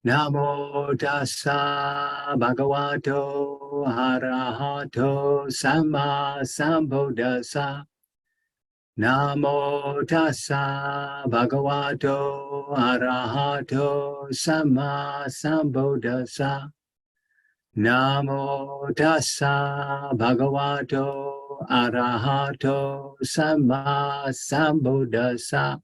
Namo tassa bhagavato arahato samma sambuddhassa. Namo tassa bhagavato arahato samma sambuddhassa. Namo tassa bhagavato arahato samma sambuddhassa.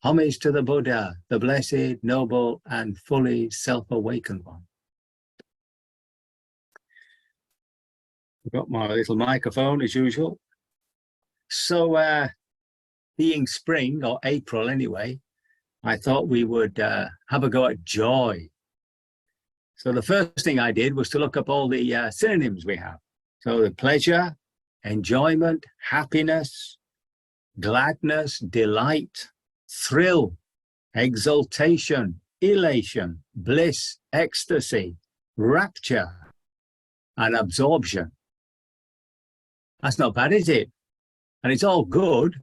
Homage to the Buddha, the blessed, noble, and fully self-awakened one. I've got my little microphone as usual. So, being spring, or April anyway, I thought we would have a go at joy. So the first thing I did was to look up all the synonyms we have. So the pleasure, enjoyment, happiness, gladness, delight, thrill, exultation, elation, bliss, ecstasy, rapture, and absorption. That's not bad, is it? And it's all good.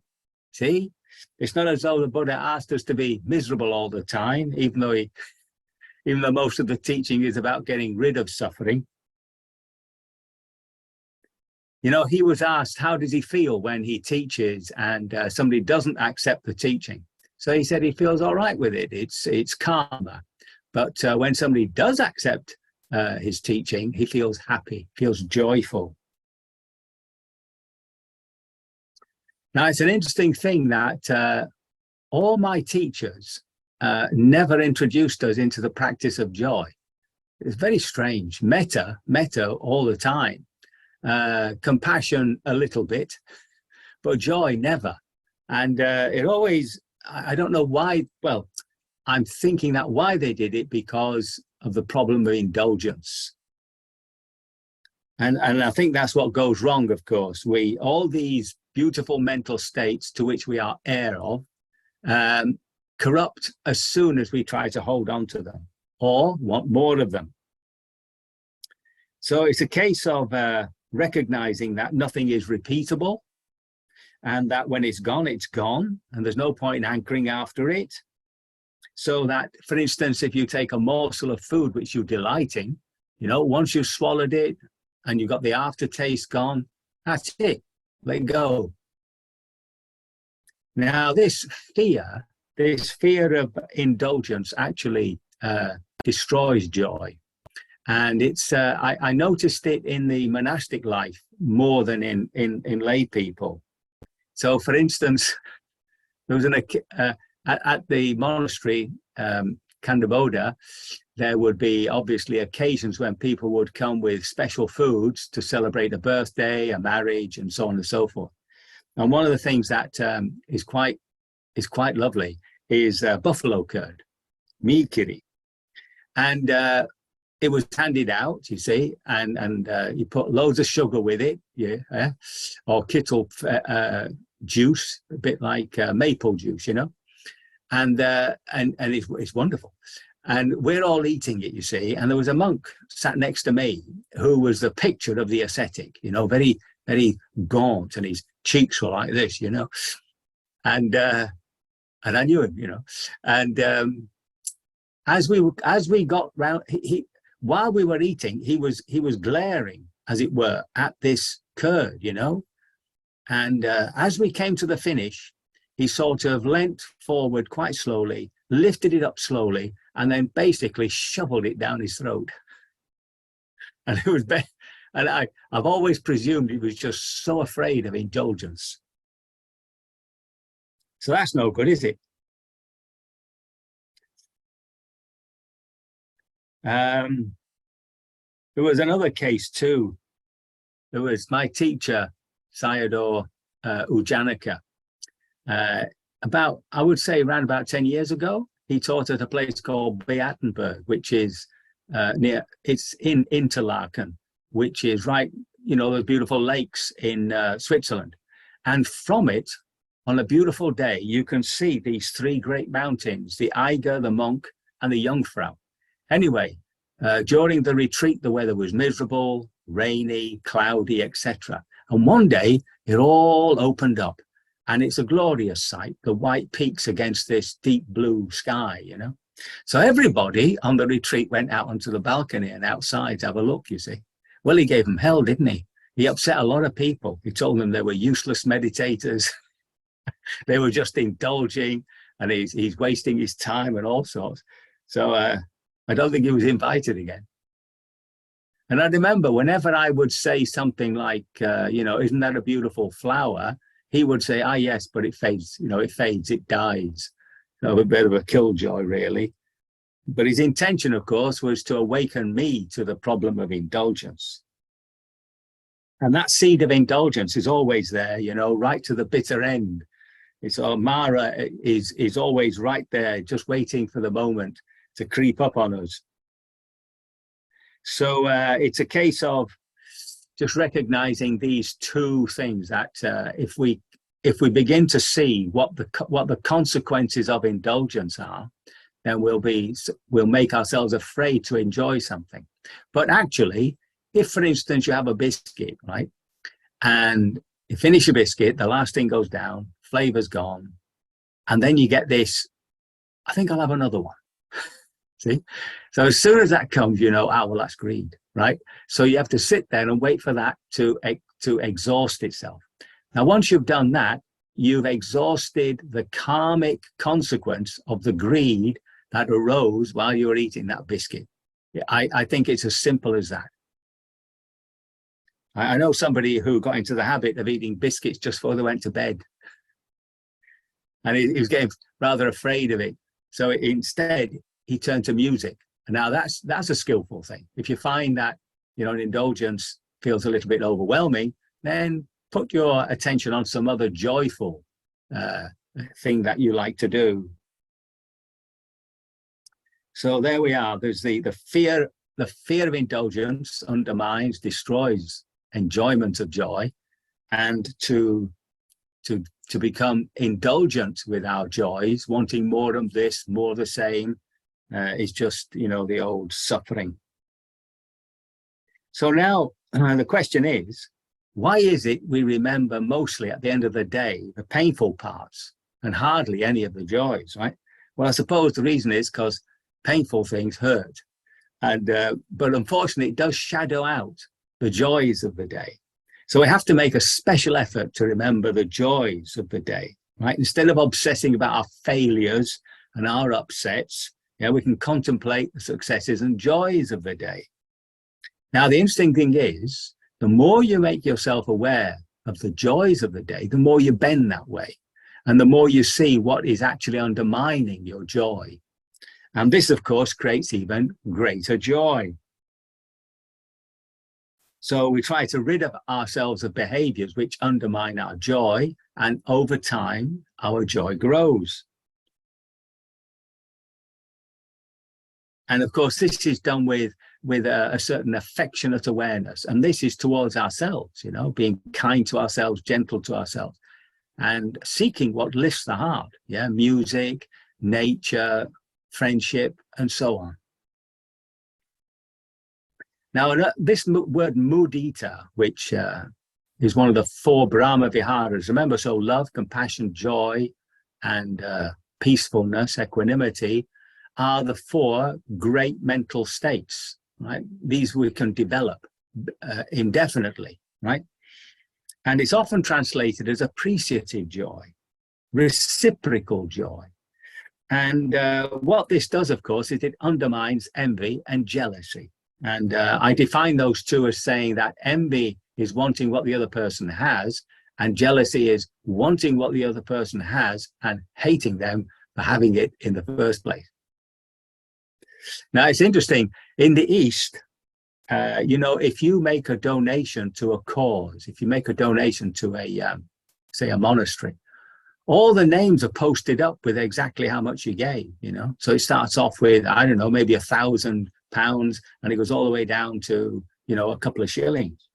See, it's not as though the Buddha asked us to be miserable all the time, even though most of the teaching is about getting rid of suffering. You know, he was asked, how does he feel when he teaches and somebody doesn't accept the teaching? So he said he feels all right with it. It's calmer. But when somebody does accept his teaching, he feels happy, feels joyful. Now, it's an interesting thing that all my teachers never introduced us into the practice of joy. It's very strange. Metta all the time. Compassion a little bit, but joy never. And it always, I don't know why, well, I'm thinking that why they did it because of the problem of indulgence. And I think that's what goes wrong, of course. All these beautiful mental states to which we are heir of, corrupt as soon as we try to hold on to them or want more of them. So it's a case of recognizing that nothing is repeatable and that when it's gone, and there's no point in hankering after it. So that, for instance, if you take a morsel of food which you delight in, you know, once you've swallowed it and you've got the aftertaste gone, that's it, let go. Now, this fear of indulgence actually destroys joy. And it's I noticed it in the monastic life more than in lay people. So, for instance, there was at the monastery, Kandabodha, there would be obviously occasions when people would come with special foods to celebrate a birthday, a marriage, and so on and so forth. And one of the things that is quite lovely is buffalo curd, meekiri, and it was handed out, you see, and you put loads of sugar with it, yeah, or kittle juice, a bit like maple juice, you know, and it's wonderful. And we're all eating it, you see, and there was a monk sat next to me who was the picture of the ascetic, you know, very, very gaunt, and his cheeks were like this, you know, and I knew him, you know, and as we got round, while we were eating, he was glaring, as it were, at this curd, you know, and as we came to the finish, he sort of leant forward quite slowly, lifted it up slowly, and then basically shoveled it down his throat. And it was, and I've always presumed he was just so afraid of indulgence. So that's no good, is it? There was another case too. There was my teacher, Sayadaw Ujjanaka. I would say around about 10 years ago, he taught at a place called Beatenberg, which is it's in Interlaken, which is right, you know, those beautiful lakes in Switzerland. And from it, on a beautiful day, you can see these three great mountains, the Eiger, the Monk, and the Jungfrau. Anyway, during the retreat, the weather was miserable, rainy, cloudy, etc. And one day, it all opened up. And it's a glorious sight, the white peaks against this deep blue sky, you know. So everybody on the retreat went out onto the balcony and outside to have a look, you see. Well, he gave them hell, didn't he? He upset a lot of people. He told them they were useless meditators. They were just indulging, and he's wasting his time and all sorts. So I don't think he was invited again. And I remember whenever I would say something like, isn't that a beautiful flower? He would say, ah, yes, but it fades, it fades, it dies. So a bit of a killjoy, really. But his intention, of course, was to awaken me to the problem of indulgence. And that seed of indulgence is always there, right to the bitter end. It's Mara is always right there, just waiting for the moment to creep up on us. So it's a case of just recognizing these two things, that if we begin to see what the consequences of indulgence are, then we'll make ourselves afraid to enjoy something. But actually, if, for instance, you have a biscuit, right, and you finish a biscuit, the last thing goes down, flavor's gone, and then you get this, I think I'll have another one. See? So as soon as that comes, well, that's greed, right? So you have to sit there and wait for that to exhaust itself. Now, once you've done that, you've exhausted the karmic consequence of the greed that arose while you were eating that biscuit. I think it's as simple as that. I know somebody who got into the habit of eating biscuits just before they went to bed. And he was getting rather afraid of it. So instead, he turned to music. And now that's a skillful thing. If you find that, an indulgence feels a little bit overwhelming, then put your attention on some other joyful thing that you like to do. So there we are. There's the fear of indulgence undermines, destroys enjoyment of joy, and to become indulgent with our joys, wanting more of this, more of the same, is just, the old suffering. So now the question is, why is it we remember mostly at the end of the day the painful parts and hardly any of the joys, right? Well, I suppose the reason is because painful things hurt, and but unfortunately it does shadow out the joys of the day. So we have to make a special effort to remember the joys of the day, right? Instead of obsessing about our failures and our upsets, we can contemplate the successes and joys of the day. Now, the interesting thing is, the more you make yourself aware of the joys of the day, the more you bend that way, and the more you see what is actually undermining your joy. And this, of course, creates even greater joy. So we try to rid of ourselves of behaviors which undermine our joy, and over time, our joy grows. And of course, this is done with a certain affectionate awareness. And this is towards ourselves, being kind to ourselves, gentle to ourselves, and seeking what lifts the heart. Yeah, music, nature, friendship, and so on. Now, this word mudita, which is one of the 4 Brahma Viharas, remember, so love, compassion, joy, and peacefulness, equanimity, are the 4 great mental states, right? These we can develop indefinitely, right? And it's often translated as appreciative joy, reciprocal joy. And what this does, of course, is it undermines envy and jealousy. And I define those two as saying that envy is wanting what the other person has, and jealousy is wanting what the other person has and hating them for having it in the first place. Now, it's interesting, in the East, if you make a donation to a cause, if you make a donation to say a monastery, all the names are posted up with exactly how much you gave, So it starts off with, I don't know, maybe £1,000, and it goes all the way down to, a couple of shillings.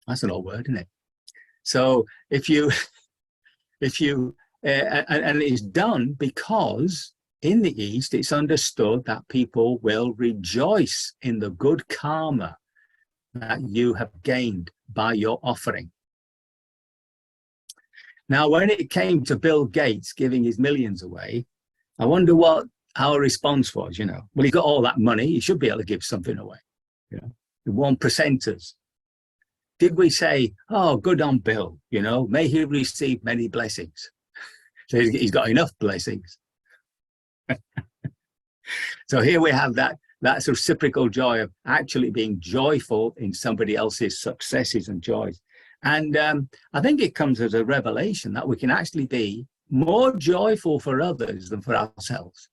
That's an old word, isn't it? So if you, and it's done because in the East, it's understood that people will rejoice in the good karma that you have gained by your offering. Now, when it came to Bill Gates giving his millions away, I wonder what our response was, well, he got all that money, he should be able to give something away. The 1%ers. Did we say, oh, good on Bill, may he receive many blessings? So he's got enough blessings. So here we have that reciprocal joy of actually being joyful in somebody else's successes and joys. And I think it comes as a revelation that we can actually be more joyful for others than for ourselves.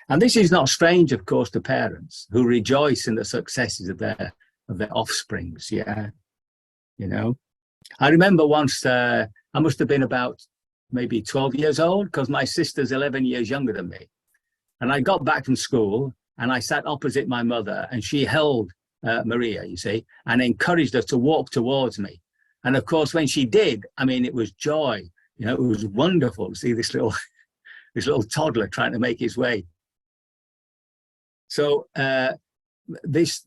And this is not strange, of course, to parents who rejoice in the successes of their offsprings. Yeah. I remember once, I must have been about maybe 12 years old, because my sister's 11 years younger than me. And I got back from school and I sat opposite my mother, and she held Maria, you see, and encouraged her to walk towards me. And of course, when she did, it was joy. It was wonderful to see this little toddler trying to make his way. So this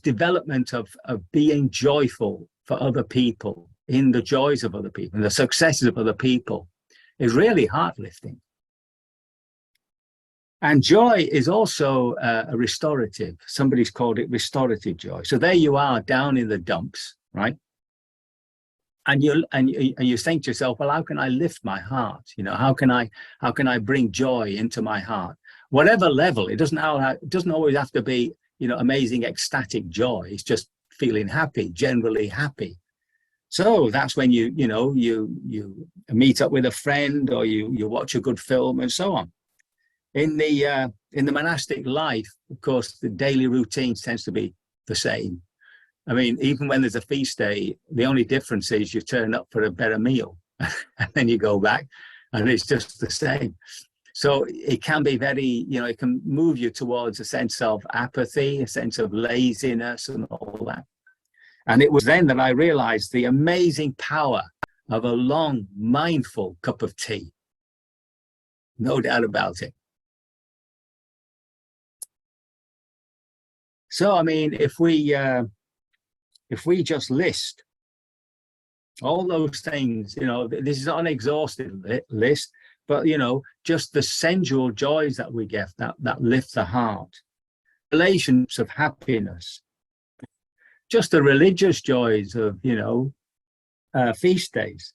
development of being joyful for other people, in the joys of other people, and the successes of other people, is really heart-lifting. And joy is also a restorative. Somebody's called it restorative joy. So there you are down in the dumps, right? And you think to yourself, well, how can I lift my heart? How can I bring joy into my heart? Whatever level, it doesn't always have to be, amazing ecstatic joy. It's just feeling happy, generally happy. So that's when you meet up with a friend, or you watch a good film and so on. In the monastic life, of course, the daily routine tends to be the same. Even when there's a feast day, the only difference is you turn up for a better meal and then you go back, and it's just the same. So it can be very, it can move you towards a sense of apathy, a sense of laziness and all that. And it was then that I realized the amazing power of a long, mindful cup of tea. No doubt about it. So, if we just list all those things, this is not an exhaustive list, but, just the sensual joys that we get that lift the heart, relationships of happiness, just the religious joys of, feast days.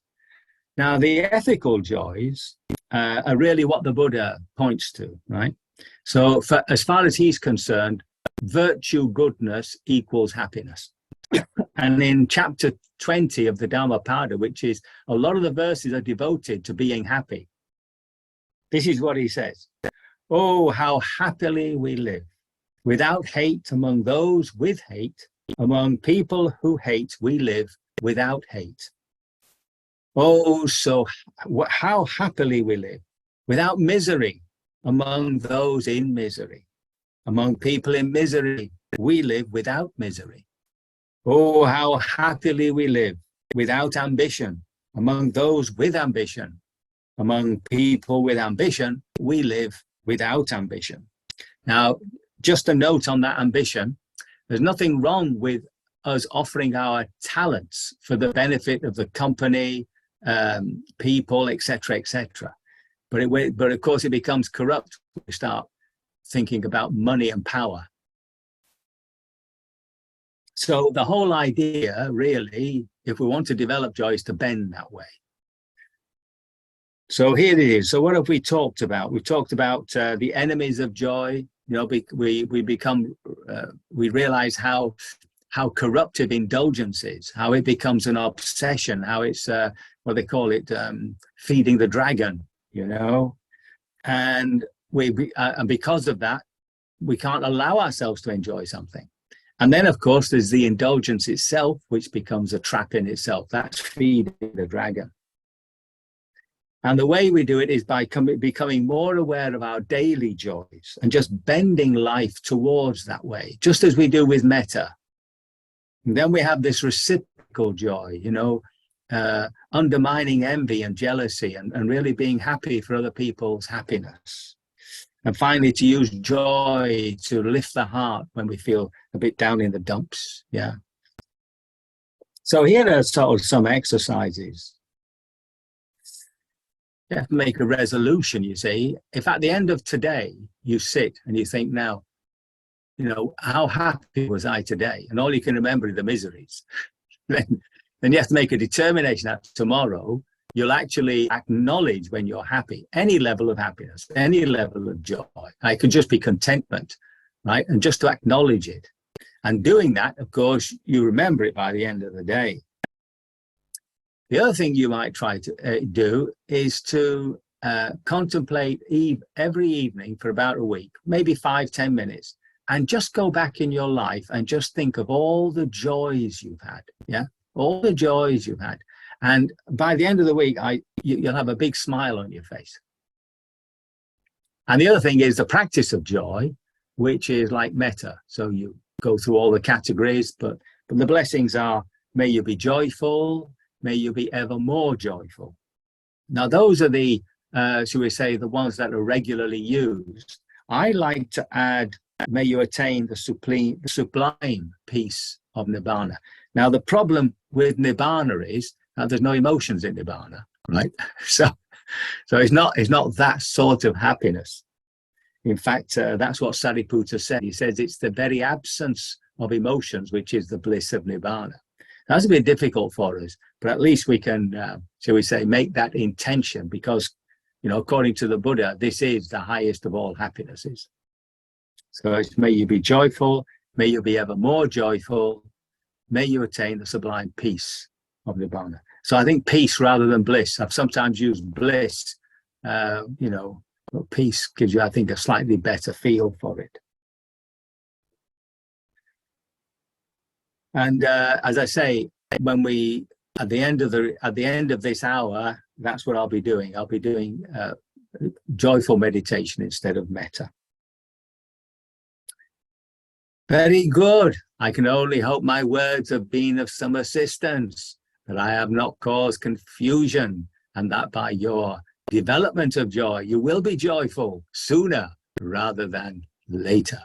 Now, the ethical joys are really what the Buddha points to, right? So as far as he's concerned, virtue, goodness equals happiness. And in chapter 20 of the Dhammapada, which is a lot of the verses are devoted to being happy, this is what he says. Oh, how happily we live, without hate among those with hate, among people who hate, we live without hate. Oh, so how happily we live, without misery among those in misery. Among people in misery, we live without misery. Oh, how happily we live, without ambition. Among those with ambition. Among people with ambition, we live without ambition. Now, just a note on that ambition, there's nothing wrong with us offering our talents for the benefit of the company, people, etc., etc. But of course, it becomes corrupt when we start thinking about money and power. So the whole idea, really, if we want to develop joy, is to bend that way. So here it is. So what have we talked about? We've talked about the enemies of joy. We realize how corruptive indulgence is, how it becomes an obsession, how it's what they call it, feeding the dragon, and and because of that, we can't allow ourselves to enjoy something. And then, of course, there's the indulgence itself, which becomes a trap in itself. That's feeding the dragon. And the way we do it is by becoming more aware of our daily joys and just bending life towards that way, just as we do with metta. And then we have this reciprocal joy, undermining envy and jealousy and really being happy for other people's happiness. And finally, to use joy to lift the heart when we feel a bit down in the dumps. Yeah. So here are sort of some exercises. You have to make a resolution, you see. If at the end of today, you sit and you think, now, how happy was I today? And all you can remember are the miseries. then you have to make a determination that tomorrow you'll actually acknowledge when you're happy, any level of happiness, any level of joy. It could just be contentment, right? And just to acknowledge it. And doing that, of course, you remember it by the end of the day. The other thing you might try to do is to contemplate every evening for about a week, maybe 5-10 minutes, and just go back in your life and just think of all the joys you've had. Yeah, all the joys you've had. And by the end of the week, you'll have a big smile on your face. And the other thing is the practice of joy, which is like metta. So you go through all the categories, but the blessings are, may you be joyful, may you be ever more joyful. Now, those are the, shall we say, the ones that are regularly used. I like to add, may you attain the sublime peace of Nibbana. Now, the problem with Nibbana is that there's no emotions in Nibbana, right? So it's not that sort of happiness. In fact, that's what Sariputta said. He says it's the very absence of emotions which is the bliss of Nibbana. That's a bit difficult for us, but at least we can, shall we say, make that intention because, according to the Buddha, this is the highest of all happinesses. So it's, may you be joyful, may you be ever more joyful, may you attain the sublime peace of Nibbana. So I think peace rather than bliss. I've sometimes used bliss, but peace gives you, I think, a slightly better feel for it. And as I say, when we at the end of this hour, that's what I'll be doing. I'll be doing joyful meditation instead of metta. Very good. I can only hope my words have been of some assistance, that I have not caused confusion, and that by your development of joy, you will be joyful sooner rather than later.